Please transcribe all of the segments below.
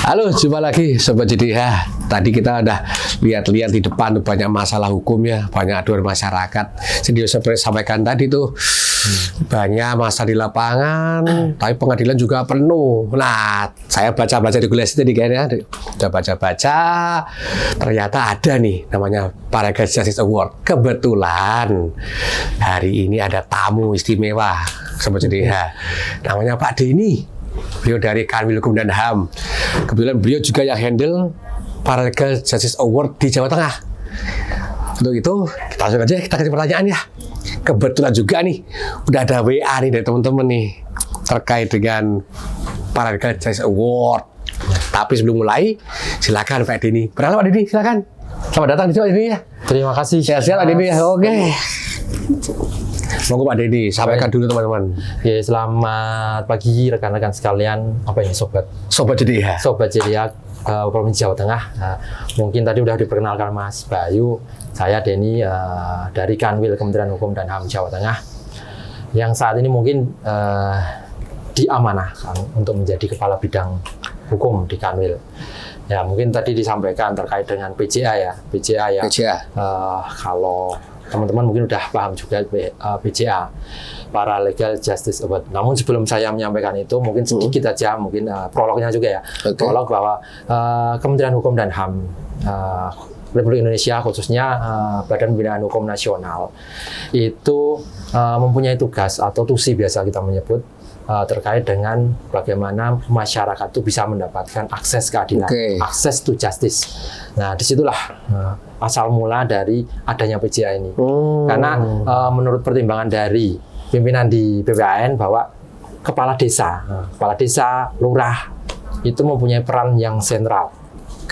Halo, jumpa lagi Sobat JDH. Tadi kita udah lihat-lihat di depan tuh banyak masalah hukum ya, banyak aduan masyarakat. Jadi seperti sampaikan tadi tuh banyak masalah di lapangan, tapi pengadilan juga penuh. Nah, saya baca-baca regulasi tadi kayaknya, udah baca-baca, ternyata ada nih namanya Paragal Justice Award. Kebetulan hari ini ada tamu istimewa Sobat JDH, namanya Pak Denny. Beliau dari Kanwil Hukum dan HAM. Kebetulan beliau juga yang handle Paragal Justice Award di Jawa Tengah. Untuk itu, kita langsung aja kita kasih pertanyaan ya. Kebetulan juga nih, udah ada WA nih dari teman-teman nih terkait dengan Paragal Justice Award. Tapi sebelum mulai, silakan Pak Denny. Perkenalkan Pak Denny, silakan. Selamat datang di sini Pak Denny ya. Terima kasih. Sehat-sehat Pak Denny ya. Oke. Monggo Pak Denny, sampaikan dulu teman-teman. Ya, selamat pagi rekan-rekan sekalian. Apa ini Sobat JDH. Sobat JDH Provinsi Jawa Tengah. Nah, mungkin tadi udah diperkenalkan Mas Bayu. Saya Denny dari Kanwil Kementerian Hukum dan HAM Jawa Tengah. Yang saat ini mungkin diamanahkan untuk menjadi kepala bidang hukum di Kanwil. Ya, mungkin tadi disampaikan terkait dengan PJA ya. PJA ya. Kalau teman-teman mungkin udah paham juga PJA, Paragal Justice Award. Namun sebelum saya menyampaikan itu, mungkin sedikit aja, mungkin prolognya juga ya. Prolog bahwa Kementerian Hukum dan HAM Republik Indonesia, khususnya Badan Pembinaan Hukum Nasional, itu mempunyai tugas atau tusi biasa kita menyebut, terkait dengan bagaimana masyarakat itu bisa mendapatkan akses keadilan, akses to justice. Nah, disitulah asal mula dari adanya PJA ini. Karena menurut pertimbangan dari pimpinan di BPAN bahwa kepala desa, lurah itu mempunyai peran yang sentral,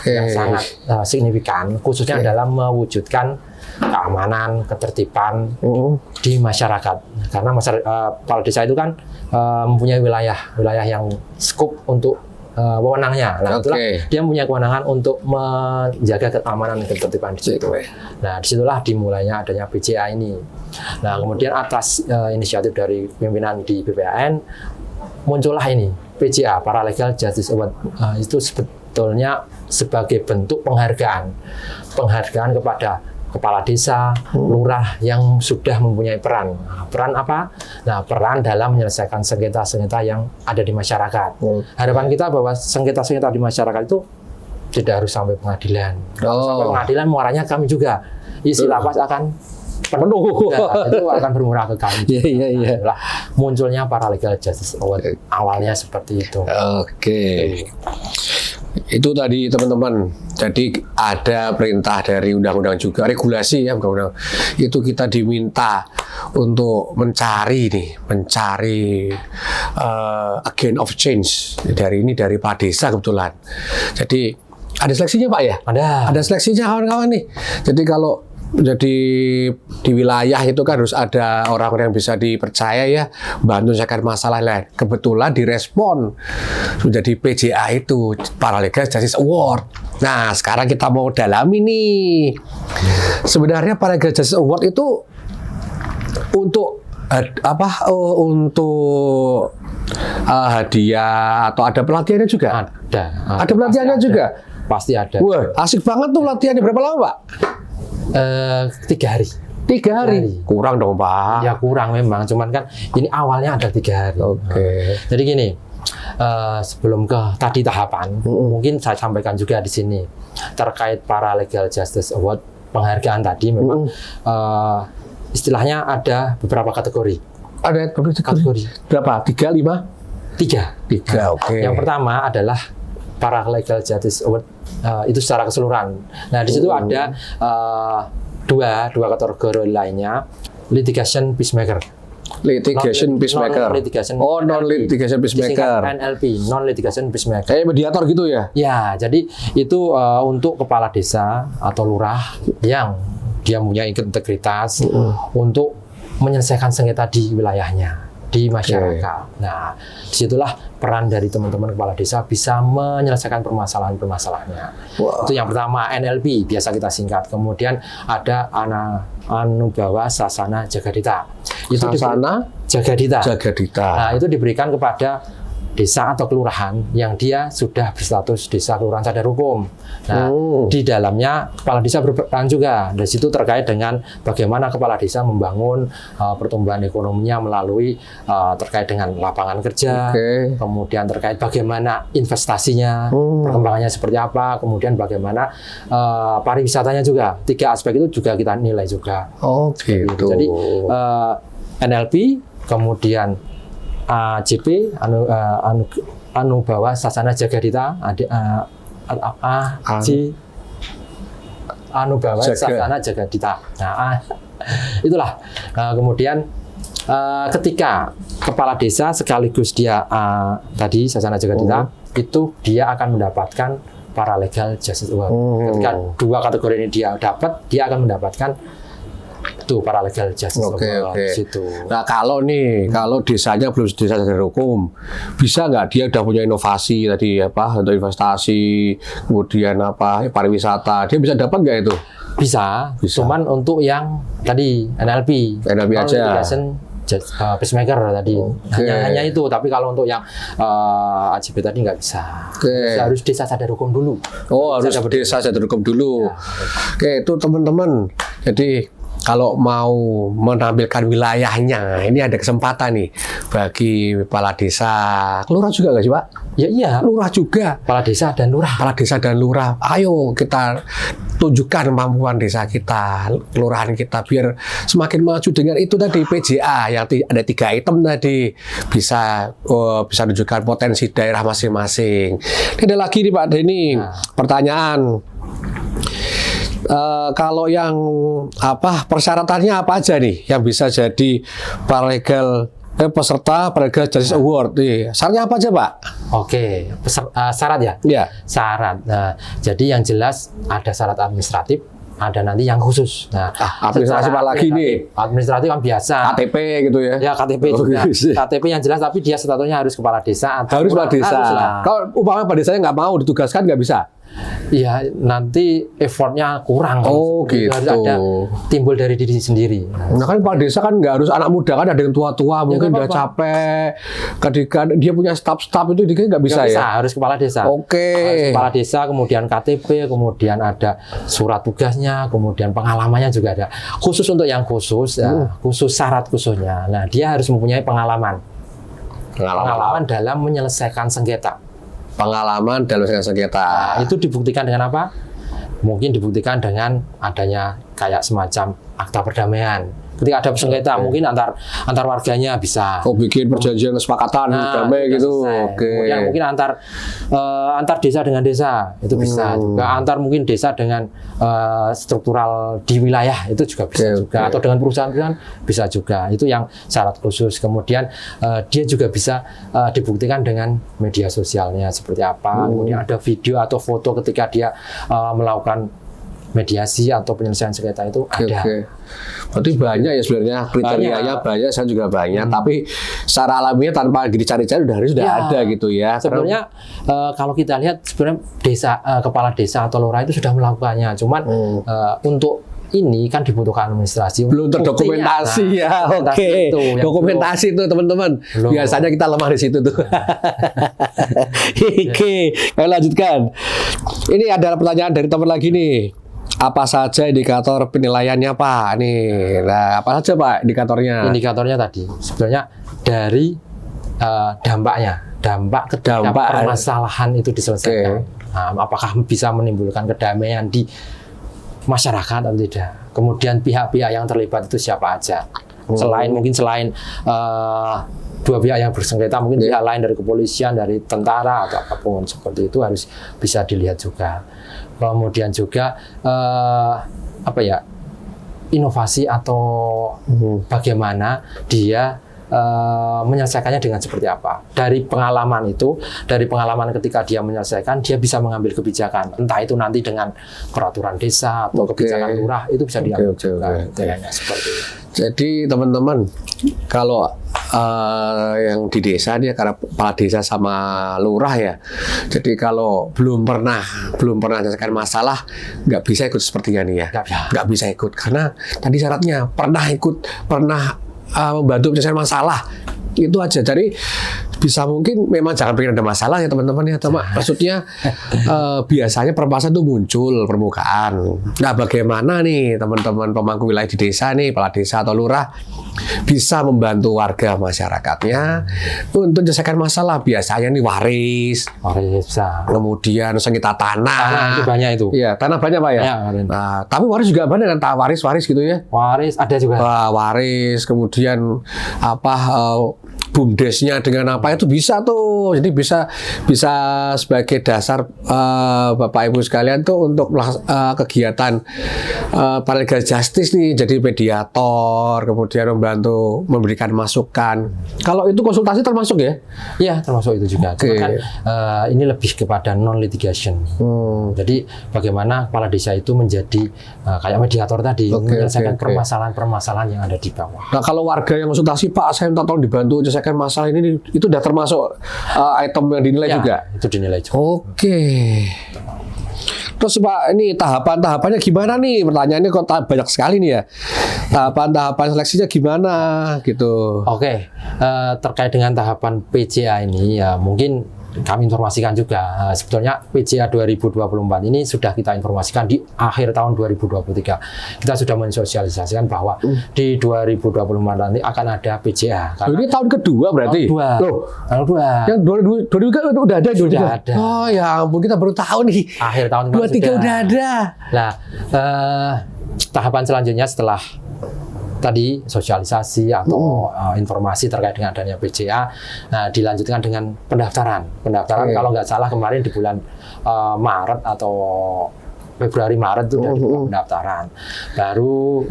yang sangat signifikan, khususnya dalam mewujudkan keamanan, ketertiban di masyarakat. Karena kepala desa itu kan mempunyai wilayah yang skup untuk wewenangnya. Nah, itulah dia punya kewenangan untuk menjaga keamanan dan ketertiban di situ. Nah, disitulah dimulainya adanya PJA ini. Nah, kemudian atas inisiatif dari pimpinan di BPAN muncullah ini PJA, Paragal Justice Award. Itu sebetulnya sebagai bentuk penghargaan kepada kepala desa, lurah yang sudah mempunyai peran. Peran apa? Nah, peran dalam menyelesaikan sengketa-sengketa yang ada di masyarakat. Harapan kita bahwa sengketa-sengketa di masyarakat itu tidak harus sampai pengadilan. Sampai pengadilan muaranya kami juga. Isi lapas akan penuh. Itu akan bermurah ke kami. Itulah munculnya Paragal Justice Award. Awalnya seperti itu. Itu tadi teman-teman, jadi ada perintah dari undang-undang juga, regulasi ya, undang-undang itu kita diminta untuk mencari agent of change dari Pak Desa kebetulan. Jadi ada seleksinya Pak ya? Ada seleksinya kawan-kawan nih. Jadi kalau jadi di wilayah itu kan harus ada orang-orang yang bisa dipercaya ya, bantu menyelesaikan masalah lain. Kebetulan direspon sudah di PJA itu, Paragal Justice Award. Nah, sekarang kita mau dalami nih. Sebenarnya Paragal Justice Award itu untuk apa? Untuk hadiah atau ada pelatihannya juga? Ada pelatihannya juga? Pasti ada. Wah, asik banget tuh latihannya. Berapa lama Pak? 3 hari. 3 hari? Kurang dong Pak. Ya kurang memang, cuman kan ini awalnya ada 3 hari. Jadi gini, sebelum ke tadi tahapan, mungkin saya sampaikan juga di sini terkait Paragal Justice Award, penghargaan tadi memang istilahnya ada beberapa kategori. Ada kategori berapa? 3, 5? 3. Yang pertama adalah Paragal Justice Award, itu secara keseluruhan. Nah, di situ ada dua kategori lainnya, litigation peacemaker. Non-litigation peacemaker. Non-litigation peacemaker. NLP, non-litigation peacemaker. Kayak mediator gitu ya? Ya, jadi itu untuk kepala desa atau lurah yang dia punya integritas untuk menyelesaikan sengketa di wilayahnya, di masyarakat. Nah, disitulah peran dari teman-teman kepala desa bisa menyelesaikan permasalahan-permasalahannya. Itu yang pertama, NLP biasa kita singkat. Kemudian ada Anubawa Sasana Jagadita. Itu Sasana Jagadita. Jagadita. Nah, itu diberikan kepada desa atau kelurahan yang dia sudah berstatus desa kelurahan sadar hukum. Nah, di dalamnya kepala desa berperan juga. Dari situ terkait dengan bagaimana kepala desa membangun pertumbuhan ekonominya melalui terkait dengan lapangan kerja, kemudian terkait bagaimana investasinya, perkembangannya seperti apa, kemudian bagaimana pariwisatanya juga. 3 aspek itu juga kita nilai juga. Oh gitu. Jadi NLP, kemudian AJP, Anubawa Sasana Jagadita, Anubawa Sasana Jagadita. Nah, itulah. Kemudian ketika kepala desa sekaligus dia tadi Sasana Jagadita, itu dia akan mendapatkan Paralegal Justice Award. Ketika 2 kategori ini dia dapat, dia akan mendapatkan itu Paralegal Justice Award. Situ. Nah kalau desanya belum desa sadar hukum, bisa nggak dia udah punya inovasi tadi apa untuk investasi, kemudian apa pariwisata, dia bisa dapat nggak itu? Bisa. Cuman untuk yang tadi NLP aja. Pacemaker tadi hanya itu. Tapi kalau untuk yang AJP tadi nggak bisa. Harus desa sadar hukum dulu. Harus desa sadar hukum dulu. Itu teman-teman. Jadi kalau mau menampilkan wilayahnya, ini ada kesempatan nih bagi kepala desa, lurah juga nggak sih Pak? Ya iya, lurah juga. Kepala desa dan lurah. Kepala desa dan lurah. Ayo kita tunjukkan kemampuan desa kita, kelurahan kita biar semakin maju dengan itu tadi PJA yang ada 3 item tadi bisa menunjukkan potensi daerah masing-masing. Ini ada lagi nih Pak Denny, pertanyaan. Kalau yang persyaratannya apa aja nih yang bisa jadi paralegal peserta Paralegal Justice Award nih? Syaratnya apa aja Pak? Oke, syarat ya? Iya. Syarat. Nah, jadi yang jelas ada syarat administratif, ada nanti yang khusus. Nah, administratif apa lagi nih? Administratif kan biasa. KTP gitu ya? Ya KTP juga. KTP yang jelas tapi dia statusnya harus kepala desa. Harus kepala desa. Kalau umpamanya kepala desanya nggak mau ditugaskan nggak bisa? Iya, nanti effortnya kurang. Gitu. Harus ada timbul dari diri sendiri. Nah kan kepala desa kan nggak harus anak muda, kan ada yang tua-tua mungkin udah capek. Ketika dia punya staff itu dia nggak bisa ya? Harus kepala desa. Harus kepala desa, kemudian KTP, kemudian ada surat tugasnya, kemudian pengalamannya juga ada. Khusus untuk yang khusus, khusus syarat khususnya. Nah, dia harus mempunyai pengalaman dalam menyelesaikan sengketa. Pengalaman dalam sengketa. Itu dibuktikan dengan apa? Mungkin dibuktikan dengan adanya kayak semacam akta perdamaian. Ketika ada sengketa, mungkin antar warganya bisa. Bikin perjanjian kesepakatan damai gitu. Kemudian mungkin antar desa dengan desa itu bisa juga. Antar mungkin desa dengan struktural di wilayah itu juga bisa juga. Atau dengan perusahaan-perusahaan bisa juga. Itu yang syarat khusus. Kemudian dia juga bisa dibuktikan dengan media sosialnya seperti apa. Kemudian ada video atau foto ketika dia melakukan mediasi atau penyelesaian sengketa itu ada. Berarti banyak ya sebenarnya kriterianya banyak, saya juga banyak. Tapi secara alamiah tanpa dicari-cari sudah ada gitu ya. Sebenarnya kalau kita lihat sebenarnya kepala desa atau lurah itu sudah melakukannya. Cuman untuk ini kan dibutuhkan administrasi. Belum terdokumentasi ya. Dokumentasi itu teman-teman. Biasanya kita lemah di situ tuh. Kita lanjutkan. Ini ada pertanyaan dari teman lagi nih. Apa saja indikator penilaiannya Pak? Nih, nah apa saja Pak indikatornya? Indikatornya tadi sebenarnya dari dampak permasalahan itu diselesaikan. Apakah bisa menimbulkan kedamaian di masyarakat atau tidak? Kemudian pihak-pihak yang terlibat itu siapa aja? Selain 2 pihak yang bersengketa, mungkin pihak lain dari kepolisian, dari tentara atau apapun seperti itu harus bisa dilihat juga. Kemudian juga inovasi atau bagaimana dia menyelesaikannya dengan seperti apa. Dari pengalaman ketika dia menyelesaikan, dia bisa mengambil kebijakan. Entah itu nanti dengan peraturan desa atau kebijakan lurah, itu bisa diambil juga. Seperti itu. Jadi teman-teman, kalau yang di desa dia karena kepala desa sama lurah ya. Jadi kalau belum pernah menyelesaikan masalah, nggak bisa ikut sepertinya nih ya. Nggak bisa ikut karena tadi syaratnya pernah membantu menyelesaikan masalah. Itu aja. Jadi bisa mungkin memang jangan pikir ada masalah ya teman-teman ya, maksudnya biasanya permasalahan itu muncul permukaan. Nah, bagaimana nih teman-teman pemangku wilayah di desa nih, kepala desa atau lurah bisa membantu warga masyarakatnya untuk menyelesaikan masalah. Biasanya nih waris bisa. Kemudian sengketa tanah. Itu banyak itu. Iya, tanah banyak Pak ya. Nah, tapi waris juga banyak kan, waris gitu ya. Waris ada juga. Waris, kemudian BUMDesnya dengan apa itu bisa tuh. Jadi bisa sebagai dasar Bapak Ibu sekalian tuh untuk kegiatan paralegal justice nih, jadi mediator, kemudian membantu memberikan masukan. Kalau itu konsultasi termasuk ya? Iya, termasuk itu juga. Okay. Kan ini lebih kepada non litigation. Jadi bagaimana kepala desa itu menjadi kayak mediator tadi, menyelesaikan permasalahan-permasalahan yang ada di bawah. Nah, kalau warga yang konsultasi, Pak, saya minta tolong dibantu menyelesaikan masalah ini, itu sudah termasuk item yang dinilai ya, juga? Itu dinilai juga. Oke. Terus Pak, ini tahapan-tahapannya gimana nih? Pertanyaannya kok banyak sekali nih ya. Tahapan-tahapan seleksinya gimana gitu? Oke, terkait dengan tahapan PCA ini ya mungkin kami informasikan juga. Sebetulnya PCA 2024 ini sudah kita informasikan di akhir tahun 2023. Kita sudah mensosialisasikan bahwa di 2024 nanti akan ada PCA. Ini tahun kedua berarti? Tahun kedua. Yang 2022 kan udah ada? Sudah ada. Oh ya ampun, kita baru tahu nih. Akhir tahun 23 udah ada. Nah, tahapan selanjutnya setelah tadi sosialisasi atau informasi terkait dengan adanya PCA, nah, dilanjutkan dengan pendaftaran. Kalau nggak salah kemarin di bulan Maret atau Februari Maret itu sudah dibuka pendaftaran. Baru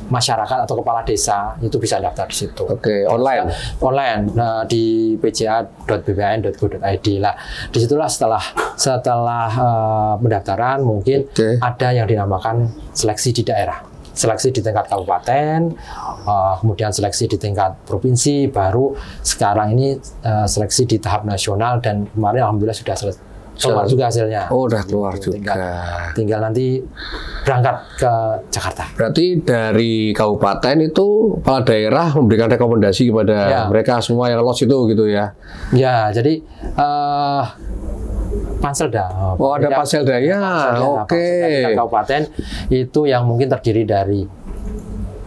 masyarakat atau kepala desa itu bisa daftar di situ. Online. Di pca.bpn.go.id lah. Disitulah setelah pendaftaran mungkin ada yang dinamakan seleksi di daerah. Seleksi di tingkat kabupaten, kemudian seleksi di tingkat provinsi, baru sekarang ini seleksi di tahap nasional, dan kemarin alhamdulillah sudah keluar juga hasilnya. Oh, udah keluar juga. Tinggal nanti berangkat ke Jakarta. Berarti dari kabupaten itu kepala daerah memberikan rekomendasi kepada mereka semua yang lolos itu gitu ya? Ya, jadi Panselda. Oh, ada Panselda ya. Oke. Kabupaten itu yang mungkin terdiri dari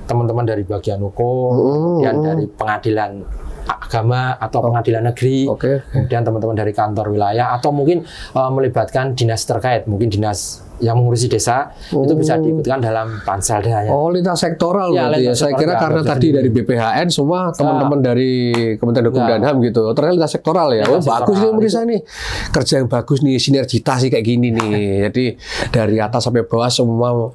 teman-teman dari bagian hukum, dan dari pengadilan agama atau pengadilan negeri, kemudian teman-teman dari kantor wilayah, atau mungkin melibatkan dinas terkait, mungkin dinas yang mengurusi desa, itu bisa diikutkan dalam Panselda ya. Oh, lintas sektoral berarti ya. Saya kira karena tadi dari BPHN semua teman-teman dari Kementerian Hukum dan HAM gitu. Ternyata lintas sektoral ya. Oh, bagus nih pemirsa nih. Kerja yang bagus nih, sinergitas sih kayak gini nih. Jadi dari atas sampai bawah semua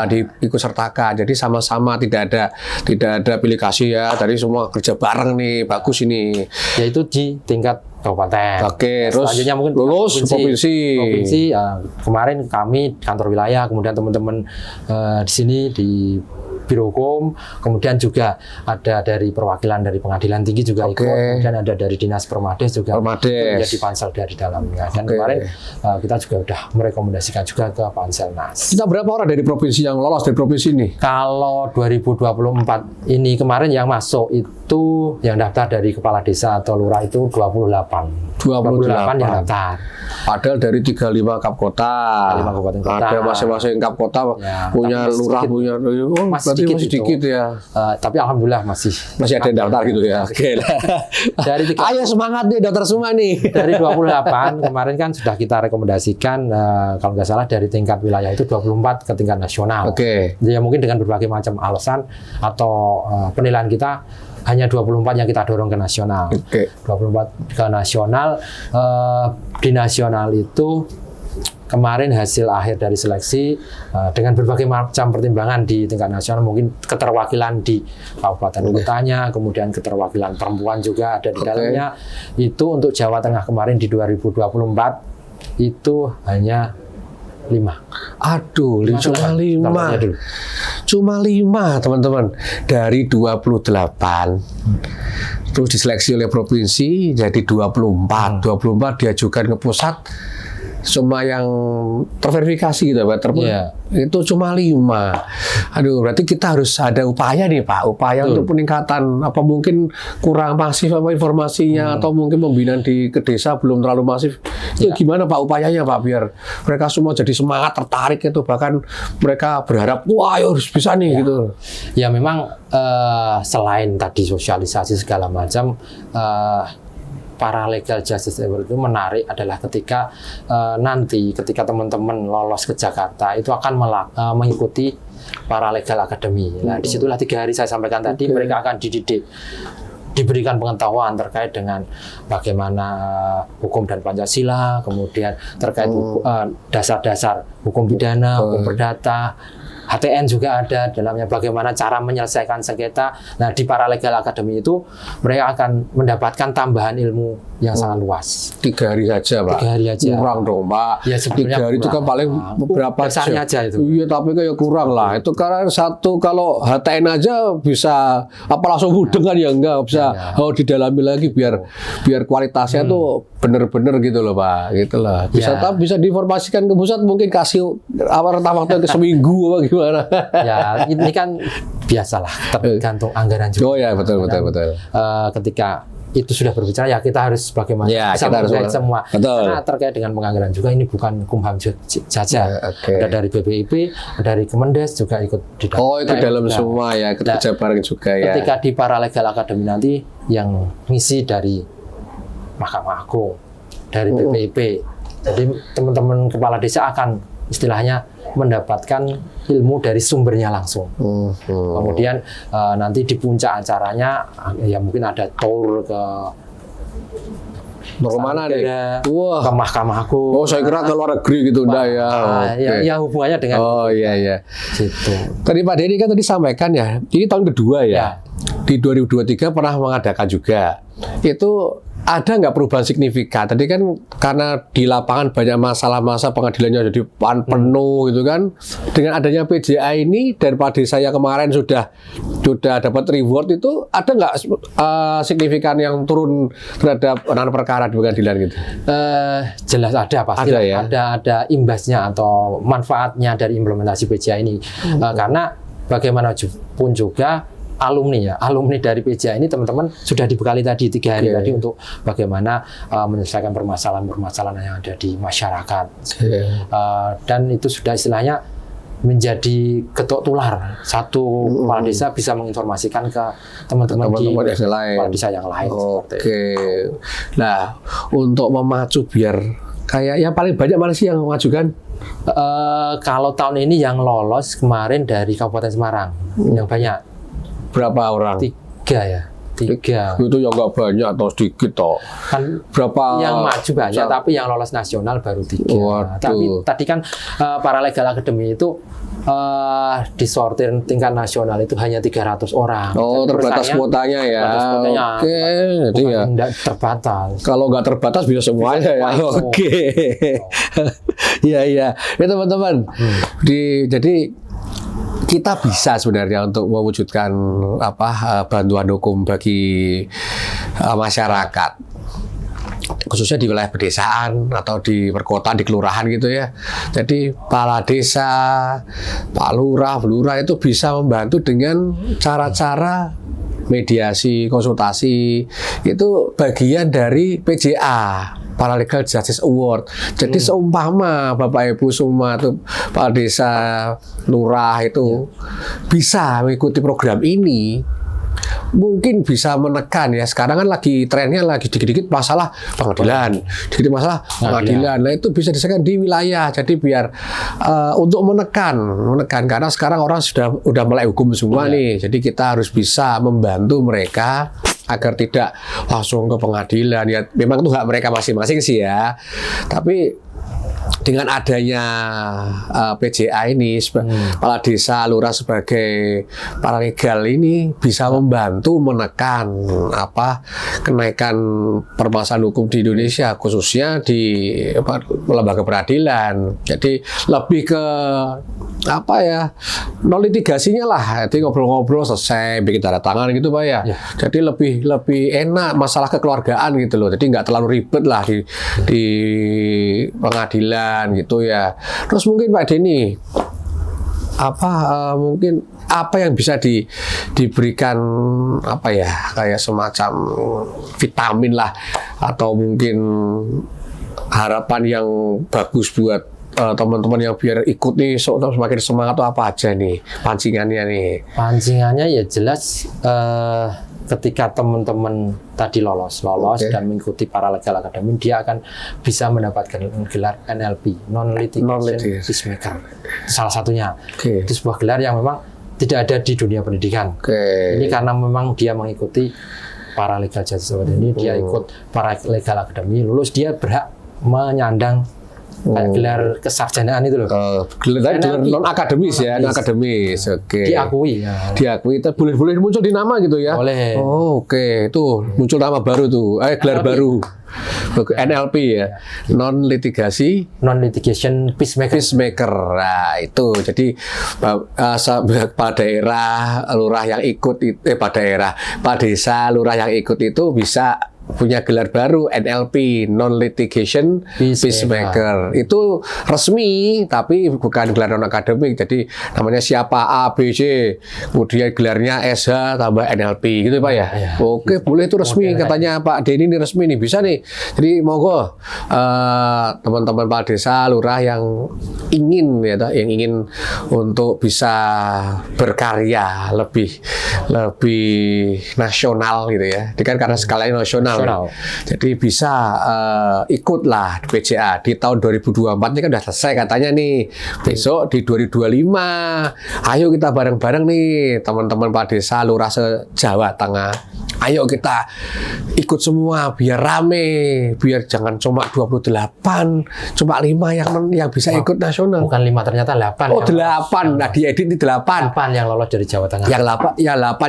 diikut sertakan. Jadi sama-sama tidak ada pilih kasih ya. Dari semua kerja bareng nih, bagus ini. Yaitu di tingkat kabupaten. Terus selanjutnya mungkin lulus provinsi. Kemarin kami kantor wilayah, kemudian teman-teman di sini di Biro Hukum, kemudian juga ada dari perwakilan dari Pengadilan Tinggi juga ikut, kemudian ada dari Dinas Permades juga menjadi pansel dari dalamnya. Dan kemarin kita juga sudah merekomendasikan juga ke Panselnas. Kita berapa orang dari provinsi yang lolos dari provinsi ini? Kalau 2024 ini kemarin yang masuk itu yang daftar dari kepala desa atau lurah itu 28 yang daftar. Padahal dari 35 kap kota. Ada masing-masing kap kota punya lurah, punya masih sedikit ya. Tapi alhamdulillah masih ada yang daftar gitu ya. Oke. Ayo semangat nih daftar semua nih. Dari 28 kemarin kan sudah kita rekomendasikan kalau nggak salah dari tingkat wilayah itu 24 ke tingkat nasional. Ya mungkin dengan berbagai macam alasan atau penilaian kita hanya 24 yang kita dorong ke nasional. 24 ke nasional. Di nasional itu kemarin hasil akhir dari seleksi dengan berbagai macam pertimbangan di tingkat nasional, mungkin keterwakilan di kabupaten kotanya, kemudian keterwakilan perempuan juga ada di dalamnya. Itu untuk Jawa Tengah kemarin di 2024 itu hanya 5. Aduh, cuma 5 teman-teman dari 28. Terus diseleksi oleh provinsi jadi 24 diajukan ke pusat Suma yang terverifikasi gitu Pak, itu cuma 5. Aduh, berarti kita harus ada upaya nih Pak, upaya untuk peningkatan. Apa mungkin kurang masif apa informasinya, atau mungkin pembinaan di ke desa belum terlalu masif. Itu gimana Pak upayanya Pak, biar mereka semua jadi semangat, tertarik itu, bahkan mereka berharap wah harus bisa nih gitu. Ya memang selain tadi sosialisasi segala macam, para legal justice award itu menarik adalah ketika nanti ketika teman-teman lolos ke Jakarta itu akan mengikuti para legal academy. Nah, disitulah 3 hari saya sampaikan tadi, mereka akan dididik, diberikan pengetahuan terkait dengan bagaimana hukum dan Pancasila, kemudian terkait dasar-dasar hukum pidana, hukum perdata. HTN juga ada dalamnya, bagaimana cara menyelesaikan sengketa. Nah, di Paralegal Academy itu mereka akan mendapatkan tambahan ilmu yang sangat luas. 3 hari saja Pak. 3 hari aja. Kurang dong Pak. Ya, 3 hari itu kan paling beberapa jam aja itu. Iya, tapi kayak kurang lah. Itu karena satu kalau HTN aja bisa apa langsung mudeng kan, ya enggak bisa. Didalami lagi biar kualitasnya tuh bener-bener gitu loh Pak, gitu lah. Bisa bisa diinformasikan ke pusat, mungkin kasih rentang waktu ke seminggu apa gimana. Ya, ini kan biasalah, tergantung anggaran juga. Oh ya, betul. Ketika itu sudah berbicara, ya kita harus bagaimana bisa menggait semua. Betul. Karena terkait dengan penganggaran juga, ini bukan Kumham saja. Ada dari BPIP, dari Kemendes juga ikut di dalam. Oh, itu dalam semua ya, kerja bareng juga ya. Ketika di Paralegal Academy nanti yang ngisi dari Mahkamah Agung, dari BPIP. Jadi teman-teman kepala desa akan istilahnya mendapatkan ilmu dari sumbernya langsung. Kemudian nanti di puncak acaranya ya mungkin ada tour ke mana nih? Ke Mahkamah Agung. Oh, saya kira ke luar negeri gitu, enggak ya. Ya hubungannya dengan iya. Gitu. Tadi Pak Denny kan tadi sampaikan ya, ini tahun kedua ya. Di 2023 pernah mengadakan juga. Itu ada nggak perubahan signifikan? Tadi kan karena di lapangan banyak masalah-masalah, pengadilannya jadi penuh gitu kan. Dengan adanya PJA ini daripada saya kemarin sudah dapat reward, itu ada nggak signifikan yang turun terhadap penanganan perkara di pengadilan gitu? Jelas ada pasti. Ada ya? Ada imbasnya atau manfaatnya dari implementasi PJA ini. Karena bagaimanapun juga alumni dari PJA ini teman-teman sudah dibekali tadi 3 hari tadi untuk bagaimana menyelesaikan permasalahan yang ada di masyarakat. Dan itu sudah istilahnya menjadi ketok tular. Satu kepala desa bisa menginformasikan ke teman-teman di kepala desa yang lain. Nah, untuk memacu biar kayak yang paling banyak mana sih yang mengajukan? Kalau tahun ini yang lolos kemarin dari Kabupaten Semarang yang banyak. Berapa orang? 3 ya. 3. Itu ya nggak banyak atau sedikit toh. Kan berapa yang maju banyak, tapi yang lolos nasional baru 3. Tapi tadi kan Paralegal Academy itu disortir tingkat nasional itu hanya 300 orang. Oh, terbatas kuotanya ya. Oke, jadi ya tidak terbatas. Kalau nggak terbatas bisa semuanya ya. Oke. Iya. Ya teman-teman. Jadi kita bisa sebenarnya untuk mewujudkan bantuan hukum bagi masyarakat, khususnya di wilayah pedesaan atau di perkotaan, di kelurahan gitu ya. Jadi kepala desa, Pak Lurah, Bu Lurah itu bisa membantu dengan cara-cara mediasi, konsultasi. Itu bagian dari PJA, Paralegal Justice Award. Jadi seumpama Bapak Ibu semua tuh Pak Desa, Lurah itu bisa mengikuti program ini, mungkin bisa menekan ya. Sekarang kan lagi trennya lagi dikit-dikit masalah pengadilan, dikit masalah pengadilan. Nah, itu bisa diselesaikan di wilayah. Jadi biar untuk menekan karena sekarang orang udah melek hukum semua nih. Jadi kita harus bisa membantu mereka agar tidak langsung ke pengadilan. Ya memang itu hak mereka masing-masing sih ya. Tapi dengan adanya PJA ini, kepala desa, lurah sebagai paralegal ini bisa membantu menekan kenaikan permasalahan hukum di Indonesia, khususnya di lembaga peradilan. Jadi lebih ke non litigasinya lah. Jadi ngobrol-ngobrol selesai, bikin tanda tangan gitu Pak ya. Jadi lebih enak masalah kekeluargaan gitu loh. Jadi nggak terlalu ribet lah di pengadilan gitu ya. Terus mungkin Pak Denny, mungkin apa yang bisa diberikan kayak semacam vitamin lah, atau mungkin harapan yang bagus buat teman-teman yang biar ikut nih semakin semangat, atau apa aja nih pancingannya nih? Pancingannya ya jelas ketika teman-teman tadi lolos dan mengikuti Paralegal Academy, dia akan bisa mendapatkan gelar NLP, Non Litigation Peacemaker. Salah satunya. Itu sebuah gelar yang memang tidak ada di dunia pendidikan. Ini karena memang dia mengikuti Paralegal Justice Award ini, dia ikut Paralegal Academy, lulus dia berhak menyandang kayak gelar kesarjanaan itu loh. Gelar non akademis ya, non akademis. Diakui. Diakui. Boleh muncul di nama gitu ya. Boleh. Tuh muncul nama baru tuh. Gelar baru. NLP ya. Non litigation peacemaker. Nah, itu. Jadi pada daerah lurah yang ikut pada desa lurah yang ikut itu bisa punya gelar baru NLP, Non Litigation Peacemaker. Itu resmi, tapi bukan gelar non akademik. Jadi namanya siapa A, B, C, kemudian gelarnya SH tambah NLP gitu Pak ya. Oke, boleh itu resmi katanya Pak Denny, ini resmi nih, bisa nih. Jadi monggo teman-teman Pak Desa, lurah yang ingin untuk bisa berkarya lebih nasional gitu ya. Ini kan karena skalanya nasional. Jadi bisa ikutlah PJA di tahun 2024 ini kan udah selesai katanya nih. Besok di 2025. Ayo kita bareng-bareng nih teman-teman Pak Desa lurah se-Jawa Tengah. Ayo kita ikut semua biar rame, biar jangan cuma 28, cuma 5 yang bisa ikut nasional. Bukan 5, ternyata 8. Oh, 8. Nah, diedit di 8. 8 yang lolos dari Jawa Tengah. Yang 8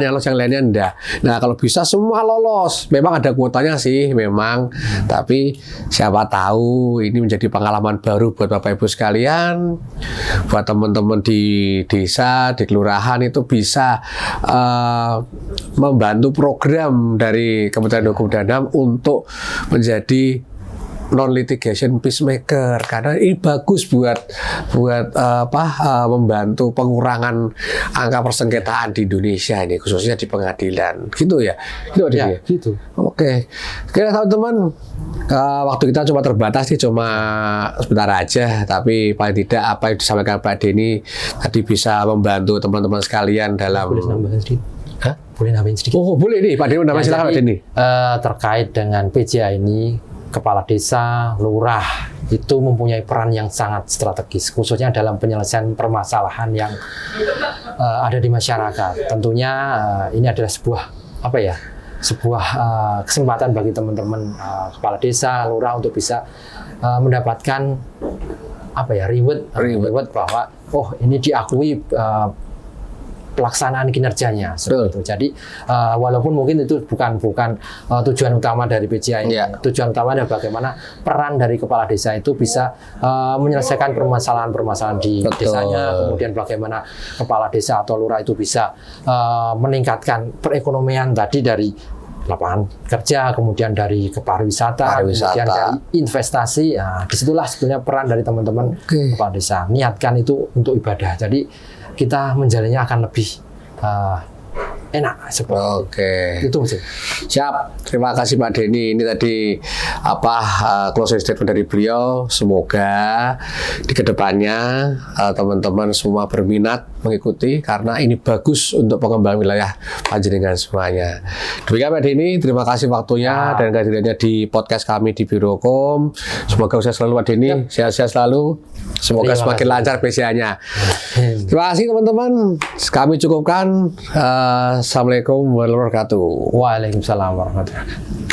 yang lolos, yang lainnya enggak. Nah, kalau bisa semua lolos. Memang ada kuotanya sih, memang. Tapi siapa tahu ini menjadi pengalaman baru buat Bapak Ibu sekalian, buat teman-teman di desa, di kelurahan itu bisa membantu program dari Kementerian Hukum dan HAM untuk menjadi non litigation peacemaker, karena ini bagus buat membantu pengurangan angka persengketaan di Indonesia ini, khususnya di pengadilan gitu ya. Gitu. Oke, teman-teman, waktu kita cuma terbatas nih, cuma sebentar aja, tapi paling tidak apa yang disampaikan Pak Denny tadi bisa membantu teman-teman sekalian dalam. Boleh nambahin sedikit? Boleh nambahin sedikit? Oh, boleh nih Pak Denny, namanya silakan Pak Denny. Terkait dengan PJA ini, kepala desa, lurah itu mempunyai peran yang sangat strategis, khususnya dalam penyelesaian permasalahan yang ada di masyarakat. Tentunya ini adalah sebuah kesempatan bagi teman-teman kepala desa, lurah untuk bisa mendapatkan reward bahwa ini diakui pelaksanaan kinerjanya seperti itu. Jadi walaupun mungkin itu bukan tujuan utama dari PJA ini. Tujuan utama adalah bagaimana peran dari kepala desa itu bisa menyelesaikan permasalahan-permasalahan di desanya, kemudian bagaimana kepala desa atau lurah itu bisa meningkatkan perekonomian tadi dari lapangan kerja, kemudian dari pariwisata, kemudian dari investasi. Disitulah sebetulnya peran dari teman-teman kepala desa. Niatkan itu untuk ibadah. Jadi kita menjalannya akan lebih enak seperti itu. Siap. Terima kasih Pak Denny. Ini tadi closing statement dari beliau. Semoga di kedepannya teman-teman semua berminat mengikuti, karena ini bagus untuk pengembangan wilayah panjenengan semuanya. Demikian Pak Denny, terima kasih waktunya dan kehadirannya di podcast kami di Birocom. Semoga sukses selalu Pak Denny, sehat-sehat selalu. Semoga semakin lancar PCA-nya. Terima kasih teman-teman. Kami cukupkan. Assalamualaikum warahmatullahi wabarakatuh. Waalaikumsalam warahmatullahi wabarakatuh.